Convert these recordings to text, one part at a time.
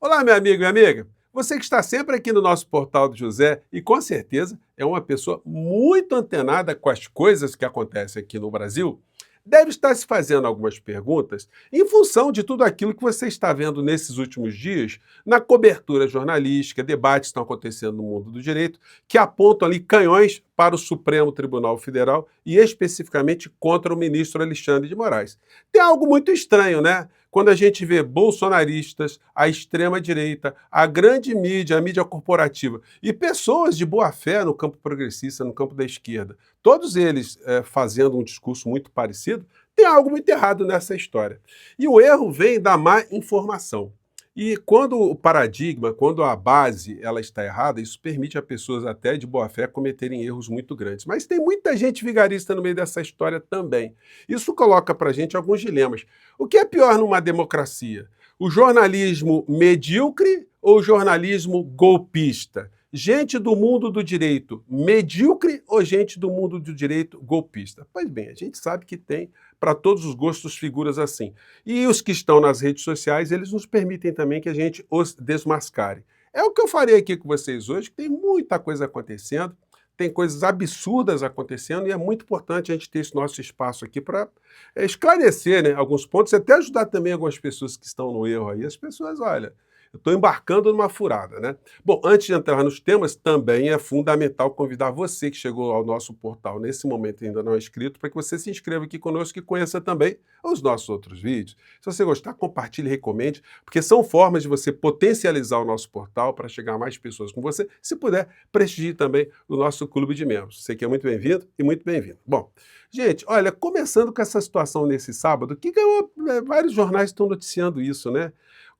Olá, meu amigo e amiga. Você que está sempre aqui no nosso Portal do José e com certeza é uma pessoa muito antenada com as coisas que acontecem aqui no Brasil, deve estar se fazendo algumas perguntas em função de tudo aquilo que você está vendo nesses últimos dias na cobertura jornalística, debates que estão acontecendo no mundo do direito, que apontam ali canhões para o Supremo Tribunal Federal e especificamente contra o ministro Alexandre de Moraes. Tem algo muito estranho, né? Quando a gente vê bolsonaristas, a extrema-direita, a grande mídia, a mídia corporativa e pessoas de boa-fé no campo progressista, no campo da esquerda, todos eles fazendo um discurso muito parecido, tem algo muito errado nessa história. E o erro vem da má informação. E quando o paradigma, quando a base ela está errada, isso permite a pessoas até de boa fé cometerem erros muito grandes. Mas tem muita gente vigarista no meio dessa história também. Isso coloca para a gente alguns dilemas. O que é pior numa democracia? O jornalismo medíocre ou o jornalismo golpista? Gente do mundo do direito medíocre ou gente do mundo do direito golpista? Pois bem, a gente sabe que tem para todos os gostos figuras assim. E os que estão nas redes sociais, eles nos permitem também que a gente os desmascare. É o que eu farei aqui com vocês hoje, que tem muita coisa acontecendo, tem coisas absurdas acontecendo e é muito importante a gente ter esse nosso espaço aqui para esclarecer, né, alguns pontos e até ajudar também algumas pessoas que estão no erro aí. As pessoas, olha, eu estou embarcando numa furada, né? Bom, antes de entrar nos temas, também é fundamental convidar você que chegou ao nosso portal nesse momento e ainda não é inscrito, para que você se inscreva aqui conosco e conheça também os nossos outros vídeos. Se você gostar, compartilhe e recomende, porque são formas de você potencializar o nosso portal para chegar a mais pessoas com você. Se puder, prestigie também o nosso clube de membros. Você que é muito bem-vindo e muito bem-vindo. Bom, gente, olha, começando com essa situação nesse sábado, que ganhou, vários jornais estão noticiando isso, né?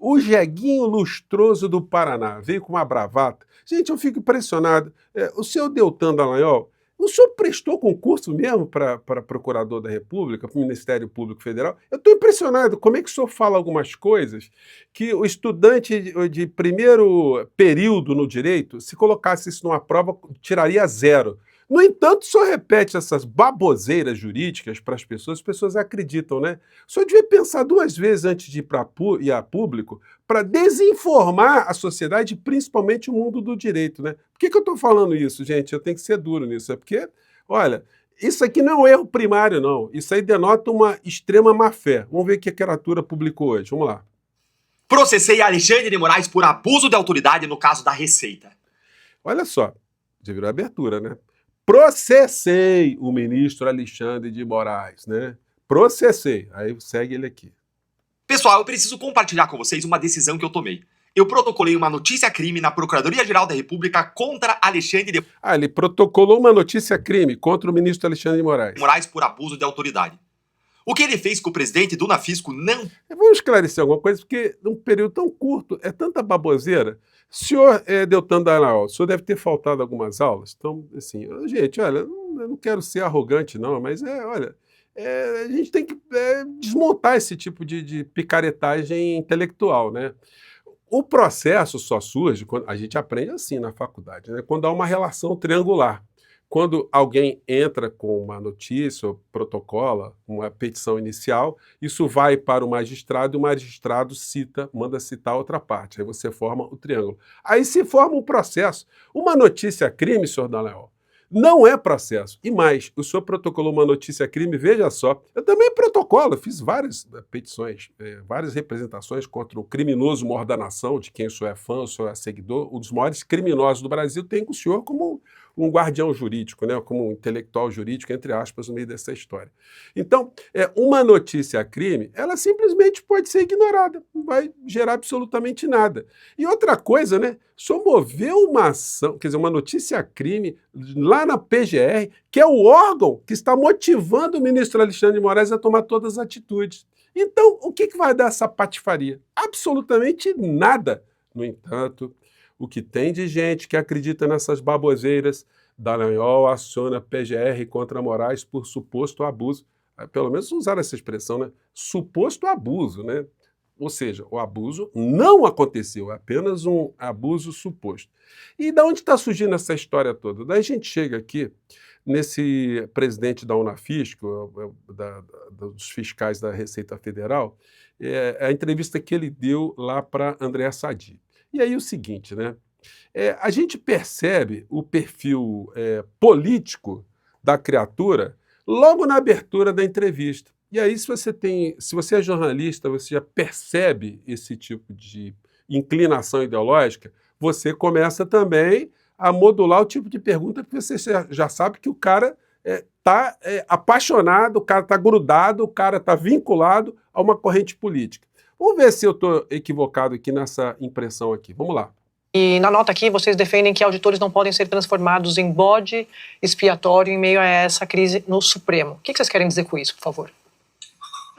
O jeguinho lustroso do Paraná veio com uma bravata. Gente, eu fico impressionado. O senhor Deltan Dallagnol, o senhor prestou concurso mesmo para procurador da República, para o Ministério Público Federal? Eu estou impressionado. Como é que o senhor fala algumas coisas que o estudante de primeiro período no direito, se colocasse isso numa prova, tiraria 0? No entanto, o senhor repete essas baboseiras jurídicas para as pessoas acreditam, né? O senhor devia pensar 2 vezes antes de ir a público para desinformar a sociedade, principalmente o mundo do direito, né? Por que eu estou falando isso, gente? Eu tenho que ser duro nisso. É porque, olha, isso aqui não é um erro primário, não. Isso aí denota uma extrema má-fé. Vamos ver o que a criatura publicou hoje. Vamos lá. Processei Alexandre de Moraes por abuso de autoridade no caso da Receita. Olha só, já virou abertura, né? Processei o ministro Alexandre de Moraes, né? Processei. Aí segue ele aqui. Pessoal, eu preciso compartilhar com vocês uma decisão que eu tomei. Eu protocolei uma notícia-crime na Procuradoria-Geral da República contra Alexandre de Ele protocolou uma notícia-crime contra o ministro Alexandre de Moraes. Moraes por abuso de autoridade. O que ele fez com o presidente do Nafisco não... Vamos esclarecer alguma coisa, porque num período tão curto, é tanta baboseira. Senhor Deltan Dallagnol, o senhor deve ter faltado algumas aulas. Então, assim, gente, olha, eu não quero ser arrogante, não, mas olha, a gente tem que desmontar esse tipo de picaretagem intelectual, né? O processo só surge quando a gente aprende assim na faculdade, né? Quando há uma relação triangular. Quando alguém entra com uma notícia ou protocola uma petição inicial, isso vai para o magistrado e o magistrado manda citar outra parte. Aí você forma o triângulo. Aí se forma um processo. Uma notícia-crime, senhor Dallagnol, não é processo. E mais, o senhor protocolou uma notícia-crime, veja só. Eu também protocolo, fiz várias petições, várias representações contra o criminoso maior da nação, de quem o senhor é fã, o senhor é seguidor. Um dos maiores criminosos do Brasil tem o senhor como um guardião jurídico, né, como um intelectual jurídico, entre aspas, no meio dessa história. Então, uma notícia-crime, ela simplesmente pode ser ignorada, não vai gerar absolutamente nada. E outra coisa, né, só moveu uma ação, quer dizer, uma notícia-crime lá na PGR, que é o órgão que está motivando o ministro Alexandre de Moraes a tomar todas as atitudes. Então, o que vai dar essa patifaria? Absolutamente nada. No entanto, o que tem de gente que acredita nessas baboseiras, Dallagnol aciona PGR contra Moraes por suposto abuso. Pelo menos usaram essa expressão, né? Suposto abuso, né? Ou seja, o abuso não aconteceu, é apenas um abuso suposto. E de onde está surgindo essa história toda? Daí a gente chega aqui nesse presidente da Unafisco, dos fiscais da Receita Federal, a entrevista que ele deu lá para Andréa Sadi. E aí o seguinte, né? A gente percebe o perfil político da criatura logo na abertura da entrevista. E aí, se você é jornalista, você já percebe esse tipo de inclinação ideológica, você começa também a modular o tipo de pergunta que você já sabe que o cara está apaixonado, o cara está grudado, o cara está vinculado a uma corrente política. Vamos ver se eu estou equivocado aqui nessa impressão aqui. Vamos lá. E na nota aqui, vocês defendem que auditores não podem ser transformados em bode expiatório em meio a essa crise no Supremo. O que vocês querem dizer com isso, por favor?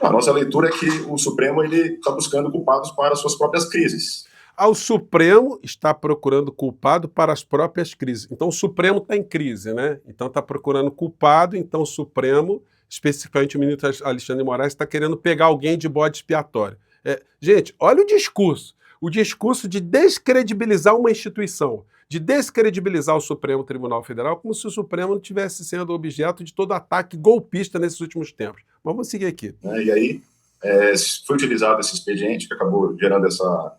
A nossa leitura é que o Supremo está buscando culpados para as suas próprias crises. O Supremo está procurando culpado para as próprias crises. Então o Supremo está em crise, né? Então está procurando culpado, então o Supremo, especificamente o ministro Alexandre de Moraes, está querendo pegar alguém de bode expiatório. Gente, olha o discurso de descredibilizar uma instituição, de descredibilizar o Supremo Tribunal Federal, como se o Supremo não tivesse sendo objeto de todo ataque golpista nesses últimos tempos. Mas vamos seguir aqui. E aí foi utilizado esse expediente que acabou gerando essa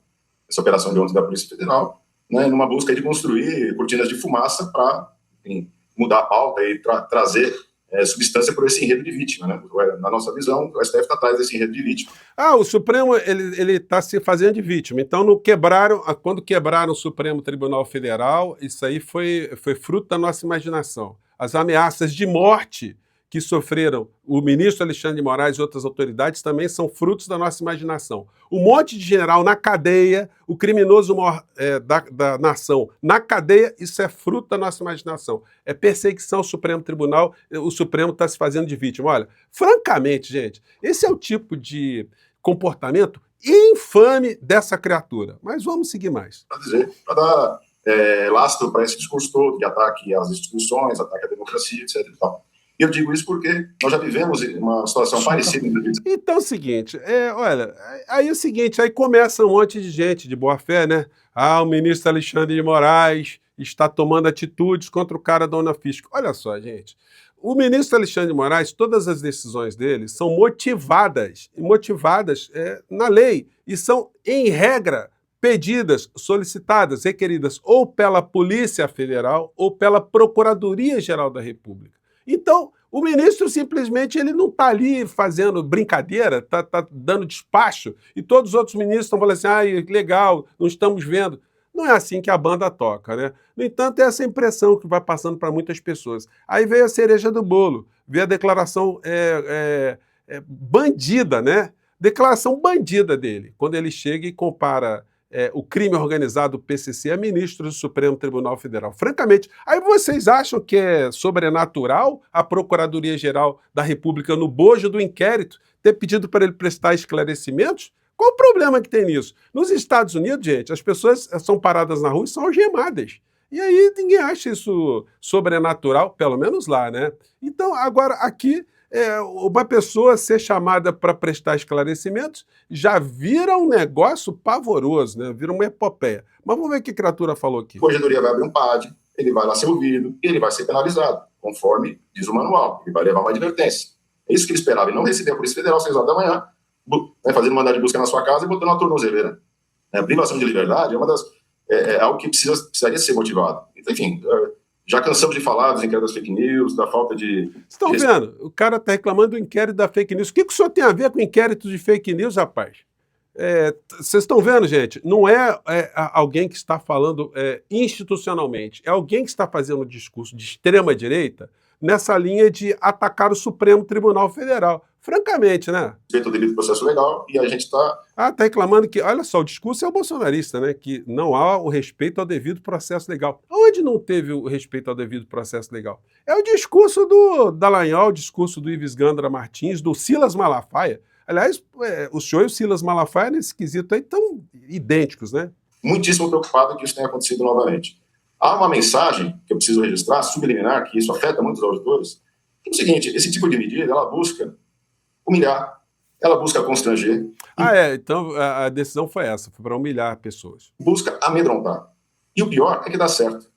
operação de ontem da Polícia Federal, né, numa busca de construir cortinas de fumaça para mudar a pauta e trazer substância por esse enredo de vítima, né? Na nossa visão, o STF está atrás desse enredo de vítima. O Supremo ele está se fazendo de vítima. Então, quando quebraram o Supremo Tribunal Federal, isso aí foi fruto da nossa imaginação. As ameaças de morte que sofreram o ministro Alexandre de Moraes e outras autoridades também são frutos da nossa imaginação. Um monte de general na cadeia, o criminoso maior da nação na cadeia, isso é fruto da nossa imaginação. É perseguição ao Supremo Tribunal, o Supremo está se fazendo de vítima. Olha, francamente, gente, esse é o tipo de comportamento infame dessa criatura. Mas vamos seguir mais. Para dar lastro para esse discurso todo de ataque às instituições, ataque à democracia, etc. e tal. E eu digo isso porque nós já vivemos uma situação parecida. Então é o seguinte, aí começa um monte de gente de boa fé, né? O ministro Alexandre de Moraes está tomando atitudes contra o cara da Unafisco. Olha só, gente, o ministro Alexandre de Moraes, todas as decisões dele são motivadas na lei e são, em regra, pedidas, solicitadas, requeridas ou pela Polícia Federal ou pela Procuradoria-Geral da República. Então, o ministro simplesmente ele não está ali fazendo brincadeira, está dando despacho, e todos os outros ministros estão falando assim, legal, não estamos vendo. Não é assim que a banda toca, né? No entanto, é essa impressão que vai passando para muitas pessoas. Aí veio a cereja do bolo, veio a declaração bandida, né? Declaração bandida dele, quando ele chega e compara o crime organizado do PCC a ministro do Supremo Tribunal Federal. Francamente, aí vocês acham que é sobrenatural a Procuradoria-Geral da República, no bojo do inquérito, ter pedido para ele prestar esclarecimentos? Qual o problema que tem nisso? Nos Estados Unidos, gente, as pessoas são paradas na rua e são algemadas. E aí ninguém acha isso sobrenatural, pelo menos lá, né? Então, agora, aqui, uma pessoa ser chamada para prestar esclarecimentos já vira um negócio pavoroso, né? Vira uma epopeia. Mas vamos ver o que a criatura falou aqui. A Corregedoria vai abrir um PAD, ele vai lá ser ouvido e ele vai ser penalizado, conforme diz o manual. Ele vai levar uma advertência. É isso que ele esperava. Ele não recebeu a Polícia Federal às 6 horas da manhã, fazendo mandado de busca na sua casa e botando uma tornozeleira. A privação de liberdade é algo que precisaria ser motivado. Enfim, já cansamos de falar dos inquéritos das fake news, da falta de... Vocês estão vendo? O cara está reclamando do inquérito da fake news. O que o senhor tem a ver com inquérito de fake news, rapaz? Vocês estão vendo, gente? Não é alguém que está falando institucionalmente. É alguém que está fazendo um discurso de extrema-direita nessa linha de atacar o Supremo Tribunal Federal. Francamente, né? Respeito ao devido processo legal e a gente está... Está reclamando que, olha só, o discurso é o bolsonarista, né? Que não há o respeito ao devido processo legal. Onde não teve o respeito ao devido processo legal? É o discurso do Dallagnol, o discurso do Ives Gandra Martins, do Silas Malafaia. Aliás, o senhor e o Silas Malafaia, nesse quesito aí, estão idênticos, né? Muitíssimo preocupado que isso tenha acontecido novamente. Há uma mensagem que eu preciso registrar, subliminar, que isso afeta muitos auditores. É o seguinte, esse tipo de medida, ela busca humilhar, ela busca constranger. Então a decisão foi essa, foi para humilhar pessoas. Busca amedrontar. E o pior é que dá certo.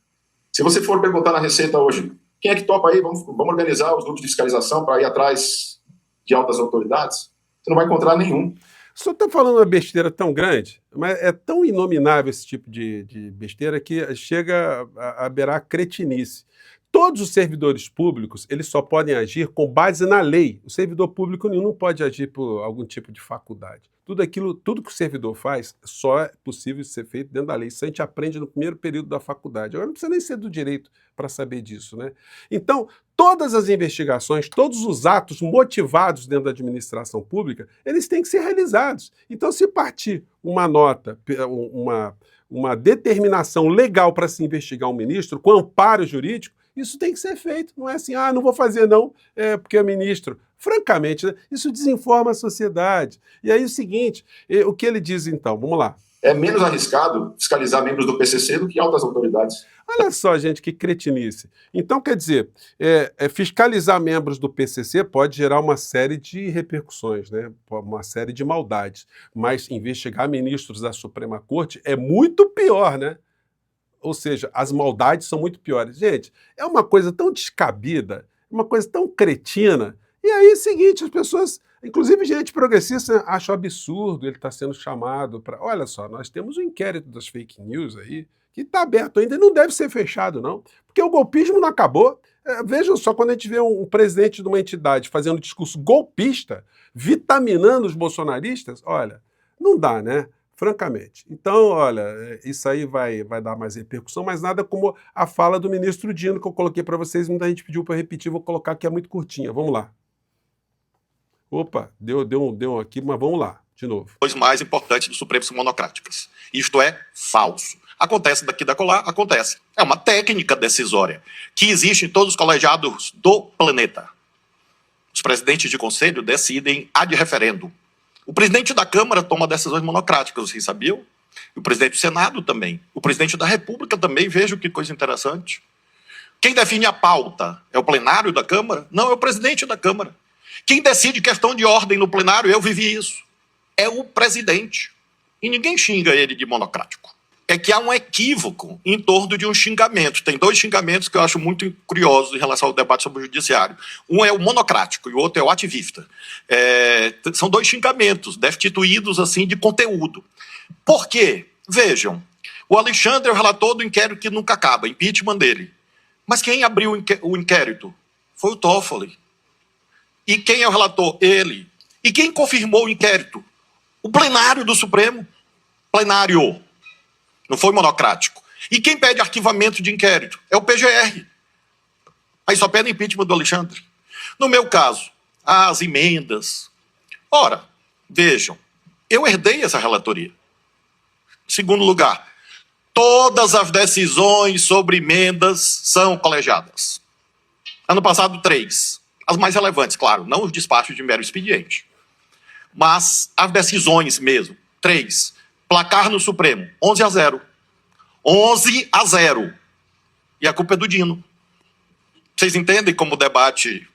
Se você for perguntar na Receita hoje, quem é que topa aí, vamos organizar os grupos de fiscalização para ir atrás de altas autoridades, você não vai encontrar nenhum. O senhor está falando uma besteira tão grande, mas é tão inominável esse tipo de besteira que chega a beirar a cretinice. Todos os servidores públicos, eles só podem agir com base na lei. O servidor público nenhum não pode agir por algum tipo de faculdade. Tudo que o servidor faz, só é possível ser feito dentro da lei. Isso a gente aprende no primeiro período da faculdade. Agora não precisa nem ser do direito para saber disso, né? Então, todas as investigações, todos os atos motivados dentro da administração pública, eles têm que ser realizados. Então, se partir uma nota, uma determinação legal para se investigar um ministro, com amparo jurídico, isso tem que ser feito. Não é assim, não vou fazer não, porque é ministro. Francamente, né, isso desinforma a sociedade. E aí o seguinte, o que ele diz então? Vamos lá. É menos arriscado fiscalizar membros do PCC do que altas autoridades. Olha só, gente, que cretinice. Então, quer dizer, fiscalizar membros do PCC pode gerar uma série de repercussões, né? Uma série de maldades. Mas investigar ministros da Suprema Corte é muito pior, né? Ou seja, as maldades são muito piores. Gente, é uma coisa tão descabida, uma coisa tão cretina. E aí é o seguinte, as pessoas, inclusive gente progressista, acham absurdo ele estar sendo chamado para... Olha só, nós temos um inquérito das fake news aí, que está aberto ainda e não deve ser fechado, não. Porque o golpismo não acabou. Vejam só, quando a gente vê um presidente de uma entidade fazendo um discurso golpista, vitaminando os bolsonaristas, olha, não dá, né? Francamente. Então, olha, isso aí vai dar mais repercussão, mas nada como a fala do ministro Dino, que eu coloquei para vocês, muita gente pediu para eu repetir, vou colocar que é muito curtinha. Vamos lá. Opa, deu aqui, mas vamos lá, de novo. Os mais importantes do Supremo são monocráticas. Isto é falso. Acontece daqui da colar, acontece. É uma técnica decisória que existe em todos os colegiados do planeta. Os presidentes de conselho decidem ad referendo. O presidente da Câmara toma decisões monocráticas, vocês sabiam? O presidente do Senado também. O presidente da República também, vejam que coisa interessante. Quem define a pauta é o plenário da Câmara? Não, é o presidente da Câmara. Quem decide questão de ordem no plenário, eu vivi isso, é o presidente. E ninguém xinga ele de monocrático. É que há um equívoco em torno de um xingamento. Tem dois xingamentos que eu acho muito curiosos em relação ao debate sobre o judiciário. Um é o monocrático e o outro é o ativista. São dois xingamentos destituídos assim, de conteúdo. Por quê? Vejam, o Alexandre é o relator do inquérito que nunca acaba, impeachment dele. Mas quem abriu o inquérito foi o Toffoli. E quem é o relator? Ele. E quem confirmou o inquérito? O plenário do Supremo. Plenário. Não foi monocrático. E quem pede arquivamento de inquérito? É o PGR. Aí só pede impeachment do Alexandre. No meu caso, as emendas. Ora, vejam, eu herdei essa relatoria. Segundo lugar, todas as decisões sobre emendas são colegiadas. Ano passado, 3. As mais relevantes, claro, não os despachos de mero expediente. Mas as decisões mesmo, 3. Placar no Supremo, 11-0. 11-0. E a culpa é do Dino. Vocês entendem como o debate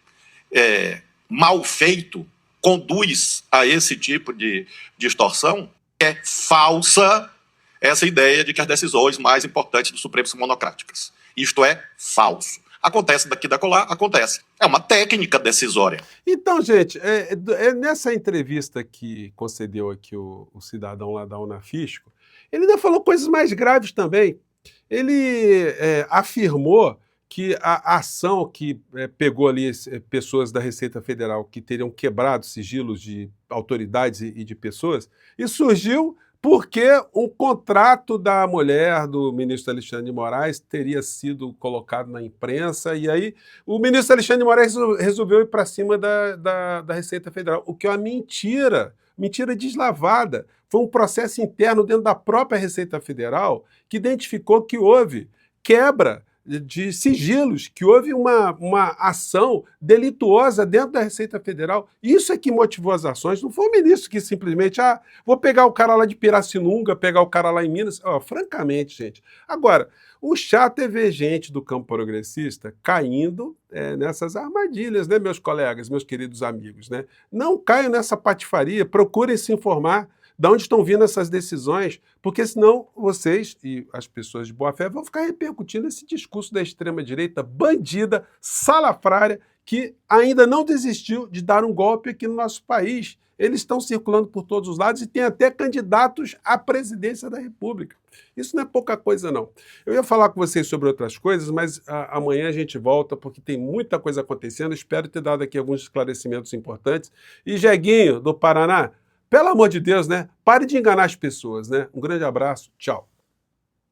mal feito conduz a esse tipo de distorção? É falsa essa ideia de que as decisões mais importantes do Supremo são monocráticas. Isto é falso. Acontece daqui da colar, acontece. É uma técnica decisória. Então, gente, nessa entrevista que concedeu aqui o cidadão lá da Unafisco, ele ainda falou coisas mais graves também. Ele afirmou que a ação que pegou ali pessoas da Receita Federal que teriam quebrado sigilos de autoridades e de pessoas, e surgiu porque um contrato da mulher do ministro Alexandre de Moraes teria sido colocado na imprensa, e aí o ministro Alexandre de Moraes resolveu ir para cima da Receita Federal, o que é uma mentira deslavada. Foi um processo interno dentro da própria Receita Federal que identificou que houve quebra de sigilos, que houve uma ação delituosa dentro da Receita Federal. Isso é que motivou as ações, não foi o ministro que simplesmente, vou pegar o cara lá de Pirassununga, pegar o cara lá em Minas. Francamente, gente. Agora, o chato é ver gente do campo progressista caindo nessas armadilhas, né, meus colegas, meus queridos amigos, né? Não caiam nessa patifaria, procurem se informar de onde estão vindo essas decisões, porque senão vocês e as pessoas de boa fé vão ficar repercutindo esse discurso da extrema-direita bandida, salafrária, que ainda não desistiu de dar um golpe aqui no nosso país. Eles estão circulando por todos os lados e tem até candidatos à presidência da República. Isso não é pouca coisa, não. Eu ia falar com vocês sobre outras coisas, mas amanhã a gente volta, porque tem muita coisa acontecendo. Espero ter dado aqui alguns esclarecimentos importantes. E Jeguinho, do Paraná, pelo amor de Deus, né? Pare de enganar as pessoas, né? Um grande abraço, tchau.